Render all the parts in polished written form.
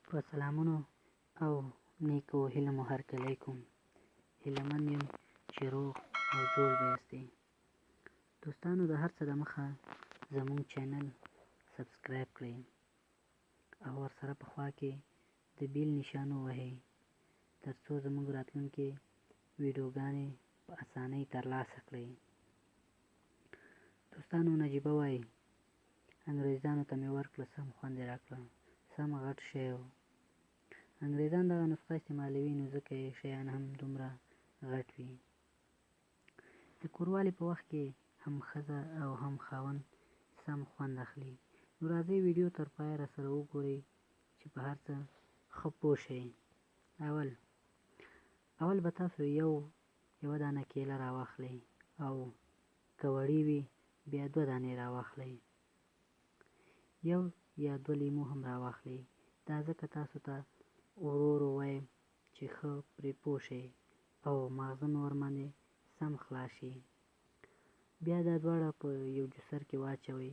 په سلامونو او نیکو هیلمو هرکلی کوم. هیلهمن یم چې روغ او جوړ به یاستئ. دوستانو، د هر څه د مخه زموږ چینل سبسکرایب کړئ او ورسره په خوا کې د بیل نشان ووهئ تر څو زموږ راتلونکې ویډیوګانې په اسانۍ ترلاسه کړئ. دوستانو، نجیبه وایي انګریزانو ته مې ورکړه سم خوند یې راکړه، سم غټ شی و. انګریزان دغه نسخه استعمالوي نو ځکه یې شیان هم دومره غټ وي. د کوروالې په وخت کې هم ښځه او هم خاوند سم خوند اخلي. نو راځئ ویډیو تر پایه راسره وګورئ چې په هر څه ښه پوه شئ. اول به تاسو یوه دانه کیله راواخلئ او که وړې وي بیا 2 دانې راواخلئ. 1 یا 2 لیمو هم راواخلئ. دا ځکه تاسو ته ورو ورو وایم چې ښه پرې پوه شئ او ماغزه مې ورباندې سم خلاص شي. بیا دا دواړه په یو جوسر کې واچوئ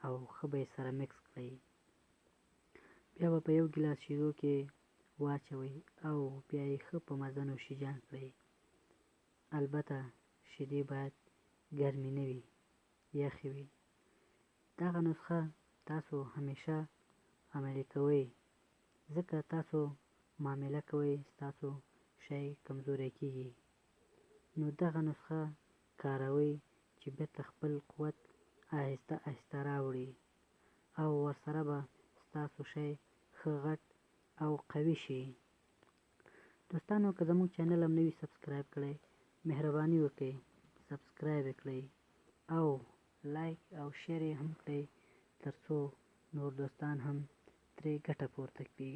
او ښه به یې سره مکس کړئ. بیا به په 1 ګیلاس شیدو کې واچوئ او بیا یې ښه په مزه نوشیجان کړئ. البته شیدې باید ګرمې نه وي، یخې وي. دغه نسخه تاسو همیشه عملي کوئ ځکه تاسو معامله کوئ ستاسو شی کمزوری کیږي. نو دغه نسخه کاروئ چې بیرته خپل قوت آهسته آهسته راوړي او ورسره به ستاسو شی ښه غټ او قوي شي. دوستانو، که زموږ چینل هم نه وي سبسکرایب کړی، مهرباني وکړئ سبسکرایب یې کړئ او لایک او شیر یې هم کړئ تر څو نور دوستان هم ترې ګټه پورته کړي.